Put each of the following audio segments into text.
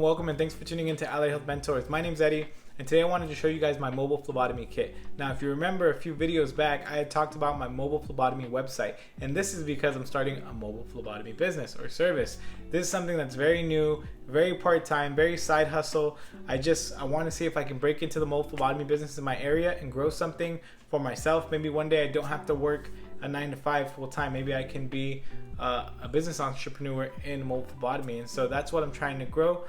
welcome and thanks for tuning in to Allied Health Mentors. My name's Eddie and today I wanted to show you guys my mobile phlebotomy kit. Now if you remember a few videos back, I had talked about my mobile phlebotomy website, and this is because I'm starting a mobile phlebotomy business or service. This is something that's very new, very part-time, very side hustle. I want to see if I can break into the mobile phlebotomy business in my area and grow something for myself. Maybe one day I don't have to work a 9-to-5 full-time. Maybe I can be a business entrepreneur in mobile phlebotomy, and so that's what I'm trying to grow.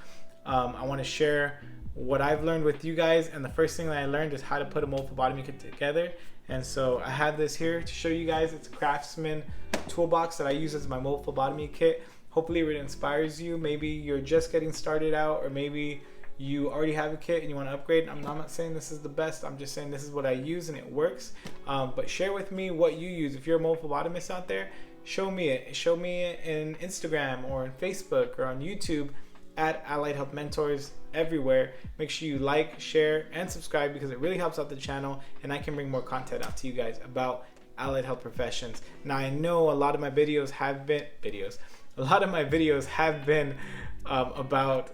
I want to share what I've learned with you guys, and the first thing that I learned is how to put a mobile phlebotomy kit together. And so I have this here to show you guys. It's a Craftsman toolbox that I use as my mobile phlebotomy kit. Hopefully it inspires you. Maybe you're just getting started out, or maybe you already have a kit and you want to upgrade. I'm not saying this is the best, I'm just saying this is what I use and it works. But share with me what you use. If you're a mobile phlebotomist out there, show me it. Show me it in Instagram or on Facebook or on YouTube at Allied Health Mentors. Everywhere. Make sure you like, share, and subscribe because it really helps out the channel and I can bring more content out to you guys about allied health professions. Now I know a lot of my videos have been about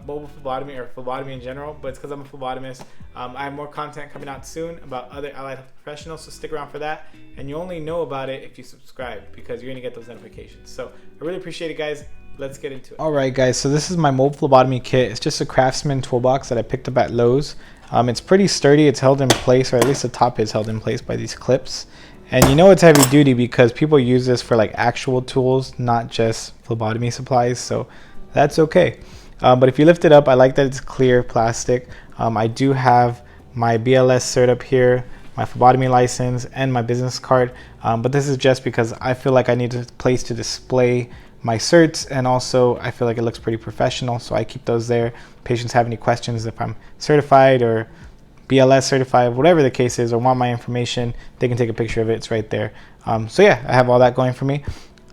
mobile phlebotomy or phlebotomy in general, but it's because I'm a phlebotomist. I have more content coming out soon about other allied health professionals, so stick around for that. And you only know about it if you subscribe because you're gonna get those notifications. So I really appreciate it, guys. Let's get into it. Alright guys, so this is my mobile phlebotomy kit. It's just a Craftsman toolbox that I picked up at Lowe's. It's pretty sturdy. It's held in place, or at least the top is held in place by these clips. And you know it's heavy duty because people use this for like actual tools, not just phlebotomy supplies, so that's okay. But if you lift it up, I like that it's clear plastic. I do have my BLS cert up here, my phlebotomy license, and my business card. But this is just because I feel like I need a place to display my certs, and also I feel like it looks pretty professional, so I keep those there. Patients have any questions, if I'm certified or BLS certified, whatever the case is, or want my information, they can take a picture of it. It's right there. So yeah, I have all that going for me.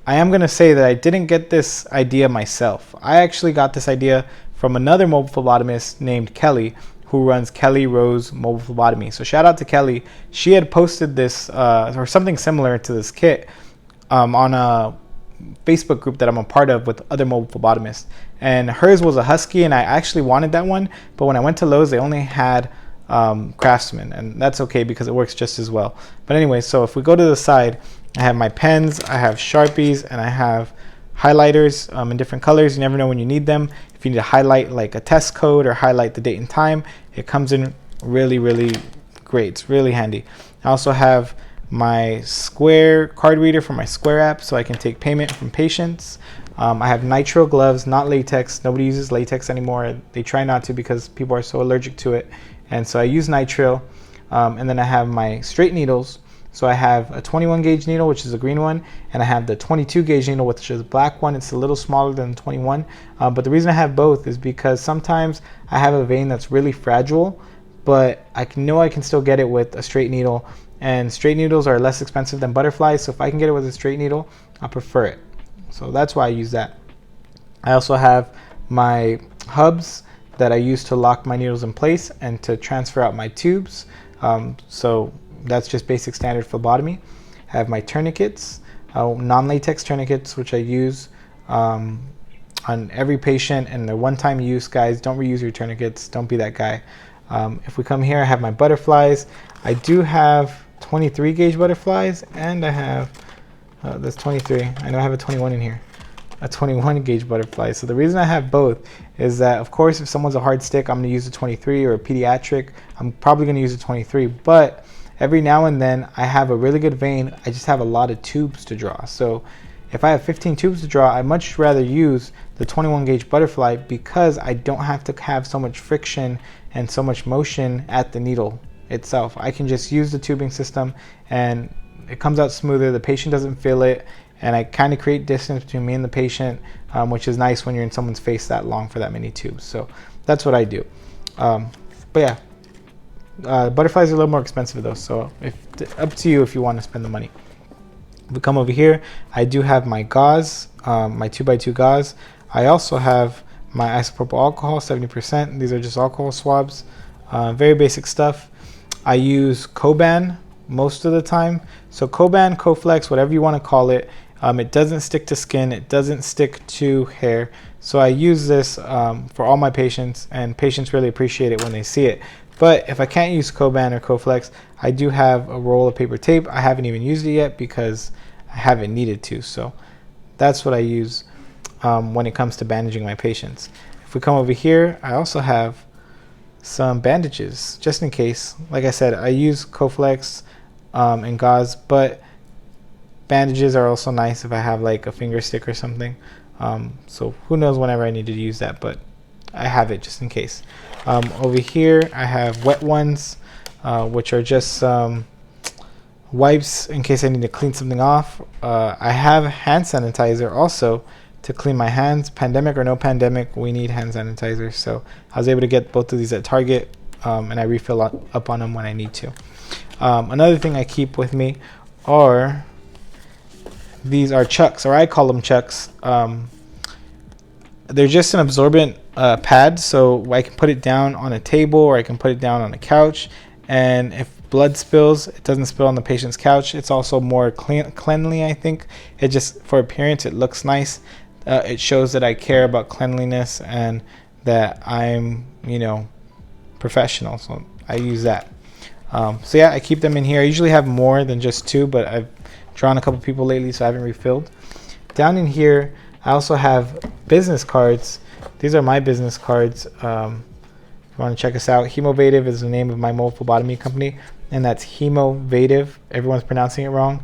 I am going to say that I didn't get this idea myself. I actually got this idea from another mobile phlebotomist named Kelly, who runs Kelly Rose Mobile Phlebotomy. So shout out to Kelly. She had posted this or something similar to this kit on a Facebook group that I'm a part of with other mobile phlebotomists, and hers was a Husky, and I actually wanted that one, but when I went to Lowe's they only had Craftsman, and that's okay because it works just as well. But anyway, so if we go to the side, I have my pens, I have Sharpies, and I have highlighters in different colors. You never know when you need them. If you need to highlight like a test code or highlight the date and time, it comes in really great. It's really handy. I also have my Square card reader for my Square app, so I can take payment from patients. I have Nitro Gloves, not latex. Nobody uses latex anymore. They try not to because people are so allergic to it, and so I use Nitro. And then I have my straight needles. So I have a 21 gauge needle, which is a green one, and I have the 22 gauge needle, which is a black one. It's a little smaller than the 21, but the reason I have both is because sometimes I have a vein that's really fragile, but I know I can still get it with a straight needle. And straight needles are less expensive than butterflies, so if I can get it with a straight needle, I prefer it. So that's why I use that. I also have my hubs that I use to lock my needles in place and to transfer out my tubes. So that's just basic standard phlebotomy. I have my tourniquets, non-latex tourniquets, which I use on every patient, and they're one-time use, guys. Don't reuse your tourniquets. Don't be that guy. If we come here, I have my butterflies. I do have 23 gauge butterflies, and I have that's 23. I know I have a 21 in here, a 21 gauge butterfly. So the reason I have both is that, of course, if someone's a hard stick, I'm going to use a 23, or a pediatric, I'm probably going to use a 23. But every now and then I have a really good vein. I just have a lot of tubes to draw. So if I have 15 tubes to draw, I much rather use the 21 gauge butterfly because I don't have to have so much friction and so much motion at the needle itself. I can just use the tubing system and it comes out smoother. The patient doesn't feel it, and I kind of create distance between me and the patient, which is nice when you're in someone's face that long for that many tubes. So that's what I do. But yeah, butterflies are a little more expensive though, so up to you if you want to spend the money. If we come over here, I do have my gauze, my 2x2 gauze. I also have my isopropyl alcohol, 70%. These are just alcohol swabs. Very basic stuff. I use Coban most of the time. So Coban, Coflex, whatever you want to call it, It doesn't stick to skin, it doesn't stick to hair. So I use this for all my patients, and patients really appreciate it when they see it. But if I can't use Coban or Coflex, I do have a roll of paper tape. I haven't even used it yet because I haven't needed to. So that's what I use when it comes to bandaging my patients. If we come over here, I also have some bandages just in case. Like I said, I use Coflex and gauze, but bandages are also nice if I have like a finger stick or something. So who knows whenever I need to use that, but I have it just in case. Over here I have wet ones, which are just wipes in case I need to clean something off. I have hand sanitizer also to clean my hands. Pandemic or no pandemic, we need hand sanitizer. So I was able to get both of these at Target, and I refill up on them when I need to. Another thing I keep with me are these are chucks, or I call them chucks. They're just an absorbent pad, so I can put it down on a table or I can put it down on a couch, and if blood spills, it doesn't spill on the patient's couch. It's also more cleanly, I think. It just, for appearance, it looks nice. It shows that I care about cleanliness and that I'm, professional. So I use that. So yeah, I keep them in here. I usually have more than just two, but I've drawn a couple people lately, so I haven't refilled. Down in here, I also have business cards. These are my business cards. If you want to check us out, Hemovative is the name of my mobile phlebotomy company, and that's Hemovative. Everyone's pronouncing it wrong.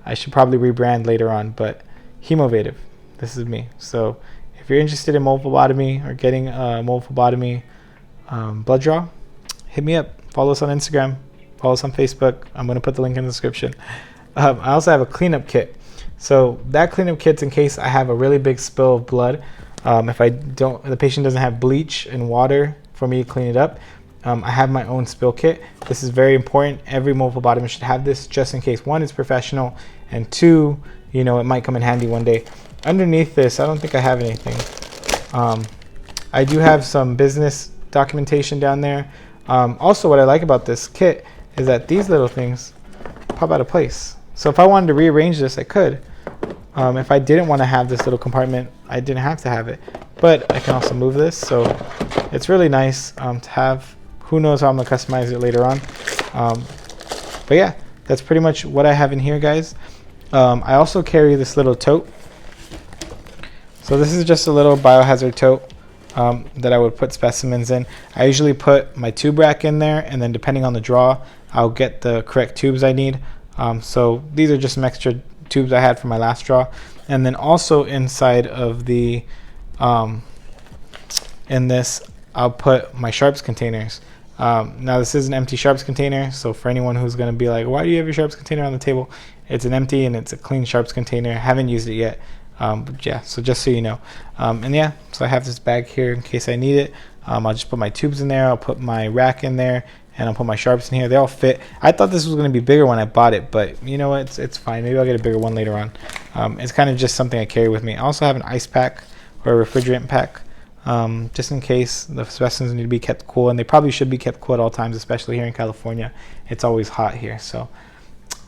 I should probably rebrand later on, but Hemovative. This is me. So if you're interested in mobile phlebotomy or getting a mobile phlebotomy blood draw, hit me up. Follow us on Instagram. Follow us on Facebook. I'm going to put the link in the description. I also have a cleanup kit. So that cleanup kit's in case I have a really big spill of blood. If the patient doesn't have bleach and water for me to clean it up, I have my own spill kit. This is very important. Every mobile phlebotomist should have this just in case. One, it's professional, and two, it might come in handy one day. Underneath this, I don't think I have anything. I do have some business documentation down there. Also, what I like about this kit is that these little things pop out of place. So if I wanted to rearrange this, I could. If I didn't want to have this little compartment, I didn't have to have it. But I can also move this, so it's really nice to have. Who knows how I'm going to customize it later on. But yeah, that's pretty much what I have in here, guys. I also carry this little tote. So this is just a little biohazard tote that I would put specimens in. I usually put my tube rack in there, and then depending on the draw, I'll get the correct tubes I need. So these are just some extra tubes I had for my last draw. And then also inside of the in this, I'll put my sharps containers. Now this is an empty sharps container, so for anyone who's going to be like, why do you have your sharps container on the table? It's an empty and it's a clean sharps container. I haven't used it yet, but yeah, so just so you know. And yeah, so I have this bag here in case I need it. I'll just put my tubes in there, I'll put my rack in there, and I'll put my sharps in here. They all fit. I thought this was going to be bigger when I bought it, but you know what, it's fine. Maybe I'll get a bigger one later on. It's kind of just something I carry with me. I also have an ice pack or a refrigerant pack, just in case the specimens need to be kept cool, and they probably should be kept cool at all times, especially here in California. It's always hot here. So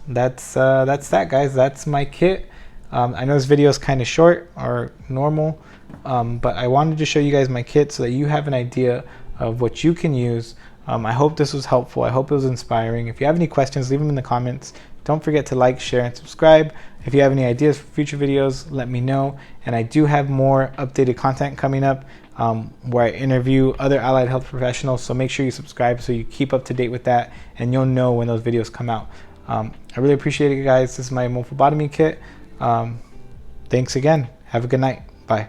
that's that, guys. That's my kit. I know this video is kind of short or normal, but I wanted to show you guys my kit so that you have an idea of what you can use. I hope this was helpful. I hope it was inspiring. If you have any questions, leave them in the comments. Don't forget to like, share, and subscribe. If you have any ideas for future videos, let me know. And I do have more updated content coming up where I interview other allied health professionals. So make sure you subscribe so you keep up to date with that, and you'll know when those videos come out. I really appreciate it, guys. This is my mobile phlebotomy kit. Thanks again. Have a good night. Bye.